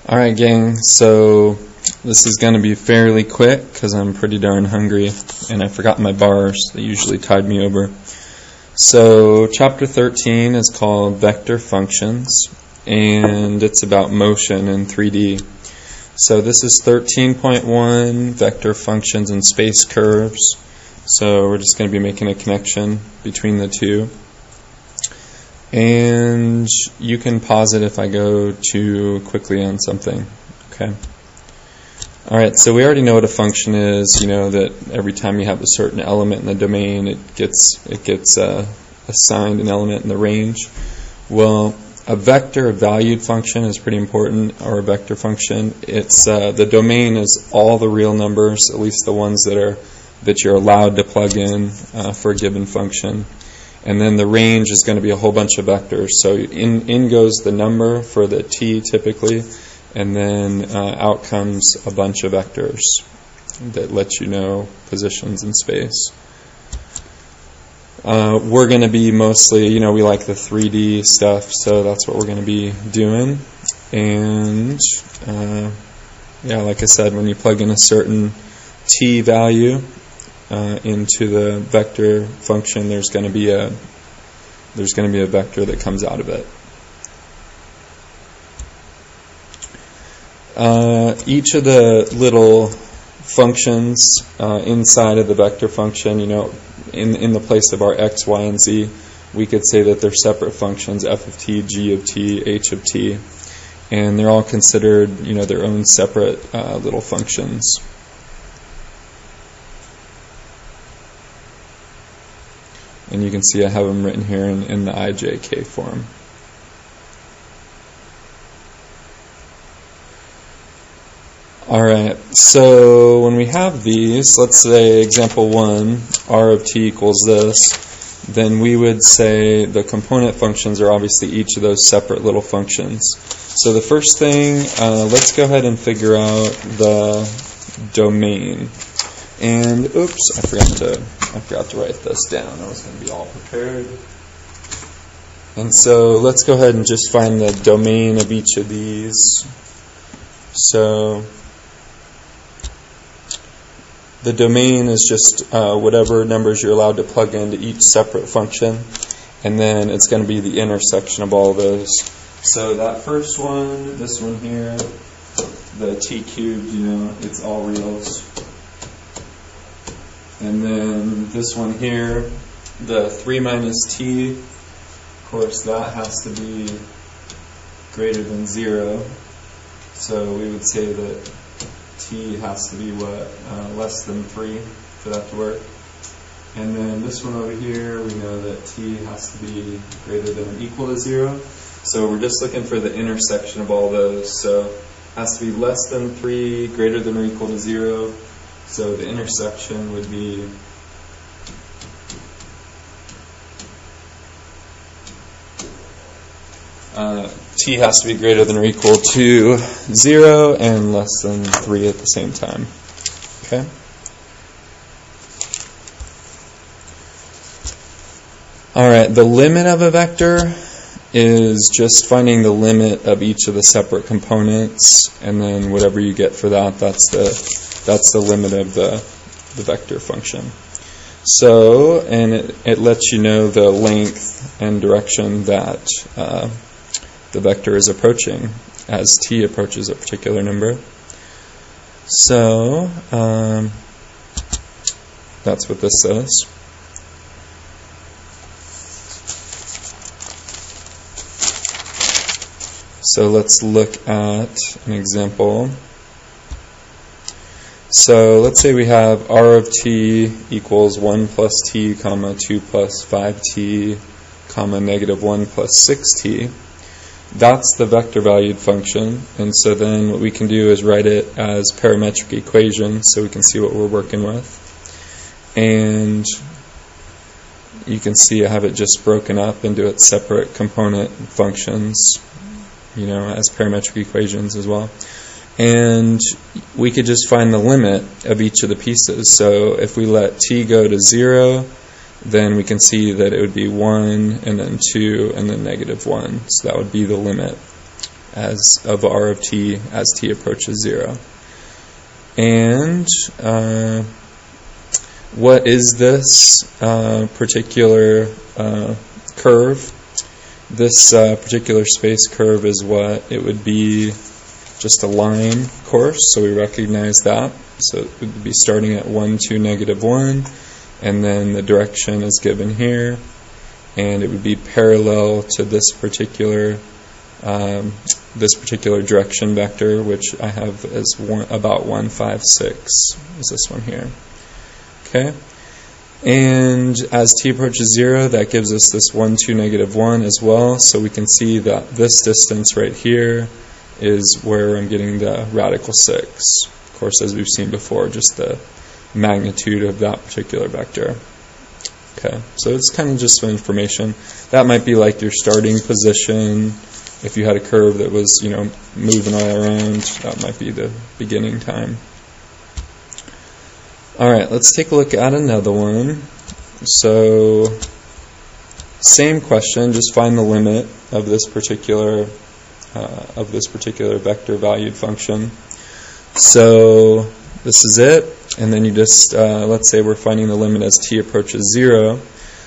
Alright gang, so this is going to be fairly quick because I'm pretty darn hungry and I forgot my bars that usually tied me over. So chapter 13 is called Vector Functions and it's about motion in 3D. So this is 13.1, Vector Functions and Space Curves. So we're just going to be making a connection between the two. And you can pause it if I go too quickly on something. Okay. Alright, so we already know what a function is. You know that every time you have a certain element in the domain, it gets assigned an element in the range. Well, a vector, a valued function is pretty important, or a vector function. It's the domain is all the real numbers, at least the ones that you're allowed to plug in for a given function. And then the range is going to be a whole bunch of vectors. So in goes the number for the t typically, and then out comes a bunch of vectors that let you know positions in space. We're going to be mostly, we like the 3D stuff, so that's what we're going to be doing. And yeah, like I said, when you plug in a certain t value into the vector function, there's going to be a vector that comes out of it. Each of the little functions inside of the vector function, in the place of our x, y, and z, we could say that they're separate functions: f of t, g of t, h of t, and they're all considered, their own separate little functions. And you can see I have them written here in the IJK form. Alright, so when we have these, let's say example 1, r of t equals this, then we would say the component functions are obviously each of those separate little functions. So the first thing, let's go ahead and figure out the domain. And oops, I forgot to write this down. I was going to be all prepared. And so let's go ahead and just find the domain of each of these. So the domain is just whatever numbers you're allowed to plug into each separate function, and then it's going to be the intersection of all of those. So that first one, this one here, the t cubed, it's all reals. And then this one here, the 3 minus t, of course that has to be greater than 0. So we would say that t has to be less than 3 for that to work. And then this one over here, we know that t has to be greater than or equal to 0. So we're just looking for the intersection of all those. So it has to be less than 3, greater than or equal to 0. So the intersection would be t has to be greater than or equal to 0 and less than 3 at the same time. Okay? Alright, the limit of a vector is just finding the limit of each of the separate components, and then whatever you get for that, that's the limit of the vector function. So, and it lets you know the length and direction that the vector is approaching as t approaches a particular number. So, that's what this says. So let's look at an example. So let's say we have r of t equals 1 plus t, comma 2 plus 5t, comma negative 1 plus 6t. That's the vector valued function, and so then what we can do is write it as parametric equations so we can see what we're working with. And you can see I have it just broken up into its separate component functions, as parametric equations as well. And we could just find the limit of each of the pieces. So if we let t go to 0, then we can see that it would be 1, and then 2, and then negative 1. So that would be the limit of r of t as t approaches 0. And what is this particular curve? This particular space curve is what it would be, just a line, of course, so we recognize that. So it would be starting at 1, 2, -1, and then the direction is given here, and it would be parallel to this particular direction vector, which I have as about 1, 5, 6, is this one here. Okay, and as t approaches 0, that gives us this 1, 2, -1 as well, so we can see that this distance right here is where I'm getting the radical 6. Of course, as we've seen before, just the magnitude of that particular vector. Okay, so it's kind of just some information. That might be like your starting position. If you had a curve that was, moving all around, that might be the beginning time. Alright, let's take a look at another one. So, same question, just find the limit of this particular vector valued function. So this is it, and then you just, let's say we're finding the limit as t approaches 0.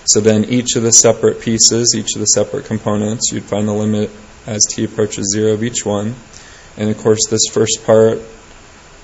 So then each of the separate pieces, each of the separate components, you'd find the limit as t approaches 0 of each one. And of course this first part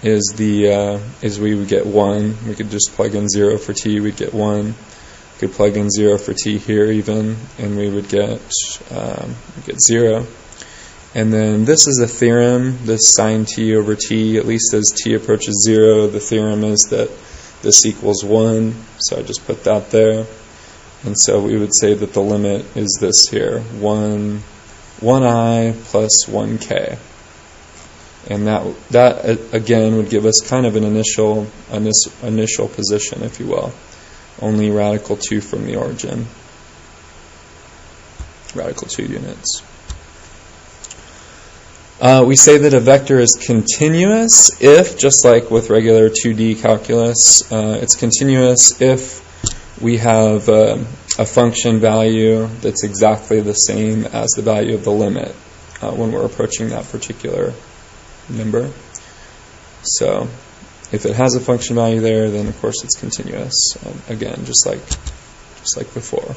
is we would get 1. We could just plug in 0 for t, we'd get 1. We could plug in 0 for t here even, and we would get 0. And then this is a theorem, this sine t over t, at least as t approaches 0, the theorem is that this equals 1, so I just put that there. And so we would say that the limit is this here, 1i plus 1k. And that again would give us kind of an initial position, if you will. Only radical 2 from the origin. Radical 2 units. We say that a vector is continuous if, just like with regular 2D calculus, it's continuous if we have a function value that's exactly the same as the value of the limit when we're approaching that particular number. So if it has a function value there, then of course it's continuous. Again, just like before.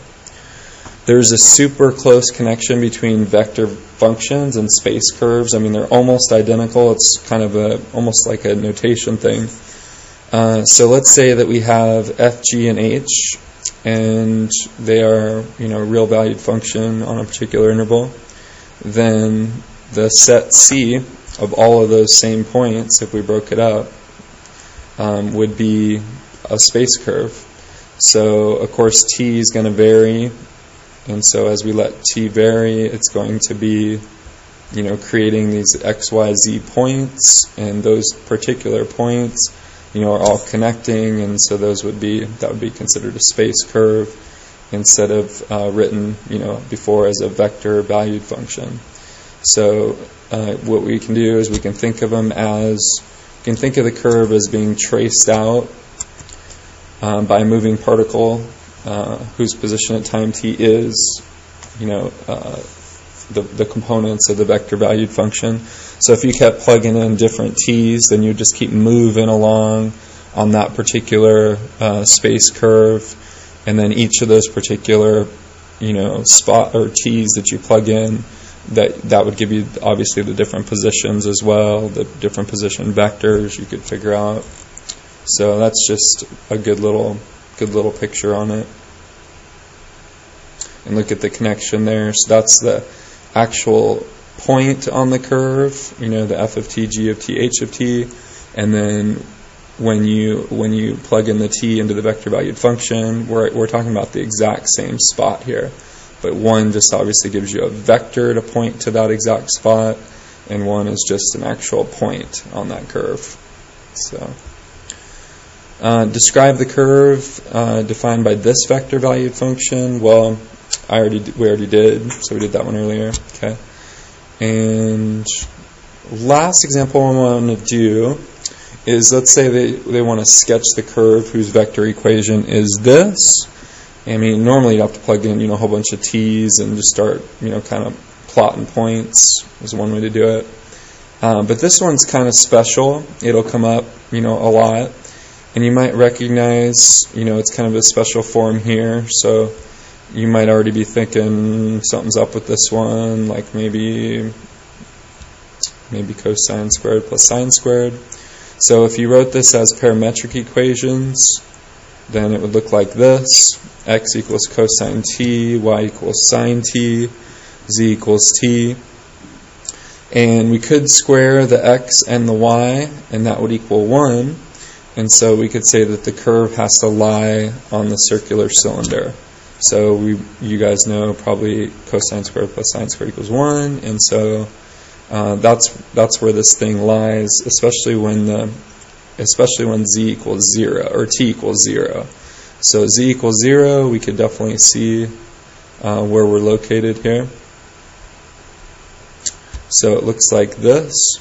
There's a super close connection between vector functions and space curves. I mean, they're almost identical. It's kind of almost like a notation thing. So let's say that we have f, g, and h, and they are, real valued function on a particular interval. Then the set C of all of those same points, if we broke it up, would be a space curve. So of course t is going to vary. And so as we let t vary, it's going to be, creating these x, y, z points, and those particular points, are all connecting, and so that would be considered a space curve instead of written, before as a vector valued function. So what we can do is we can think of the curve as being traced out by a moving particle whose position at time t is, the components of the vector valued function. So if you kept plugging in different t's, then you just keep moving along on that particular space curve, and then each of those particular, spot or t's that you plug in, that would give you obviously the different positions as well, the different position vectors you could figure out. So that's just a good little picture on it. And look at the connection there. So that's the actual point on the curve, the f of t, g of t, h of t, and then when you plug in the t into the vector valued function, we're talking about the exact same spot here. But one just obviously gives you a vector to point to that exact spot, and one is just an actual point on that curve. So describe the curve defined by this vector valued function. Well, we already did, so we did that one earlier. Okay. And last example I want to do is, let's say they want to sketch the curve whose vector equation is this. I mean, normally you have to plug in, a whole bunch of t's and just start, kind of plotting points is one way to do it. But this one's kind of special. It'll come up, a lot. And you might recognize, it's kind of a special form here. So you might already be thinking something's up with this one, like maybe cosine squared plus sine squared. So if you wrote this as parametric equations, then it would look like this. X equals cosine t, y equals sine t, z equals t. And we could square the x and the y, and that would equal 1. And so we could say that the curve has to lie on the circular cylinder. So you guys know probably cosine squared plus sine squared equals 1. And so that's where this thing lies, especially when z equals 0 or t equals 0. So z equals 0, we could definitely see where we're located here. So it looks like this.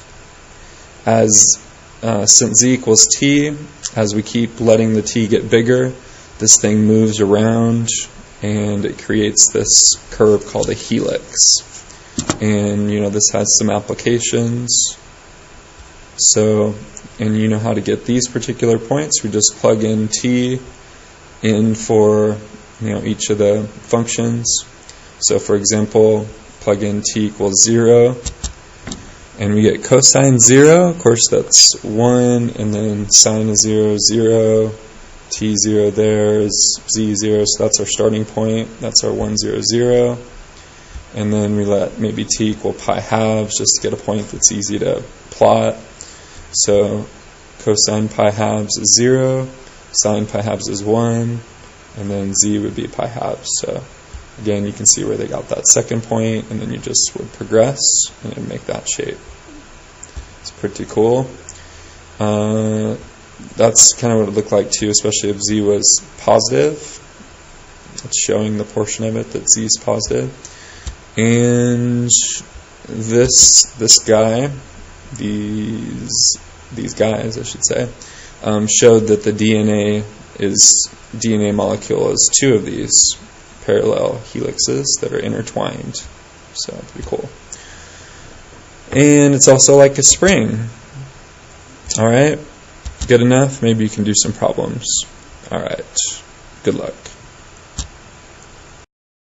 Since z equals t, as we keep letting the t get bigger, this thing moves around and it creates this curve called a helix. And this has some applications. So, and you know how to get these particular points. We just plug in t in for each of the functions. So for example, plug in t equals 0, and we get cosine 0. Of course, that's 1, and then sine of 0, 0, t 0 there is z 0, so that's our starting point. That's our 1, 0, 0. And then we let maybe t equal pi halves just to get a point that's easy to plot. So cosine pi halves is 0, sine pi halves is 1, and then z would be pi halves. So again, you can see where they got that second point, and then you just would progress and it would make that shape. It's pretty cool. That's kind of what it looked like too, especially if z was positive. It's showing the portion of it that z is positive. And this guy, these guys, I should say, showed that the DNA molecule is 2 of these parallel helixes that are intertwined. So pretty cool. And it's also like a spring. Alright, good enough? Maybe you can do some problems. Alright, good luck.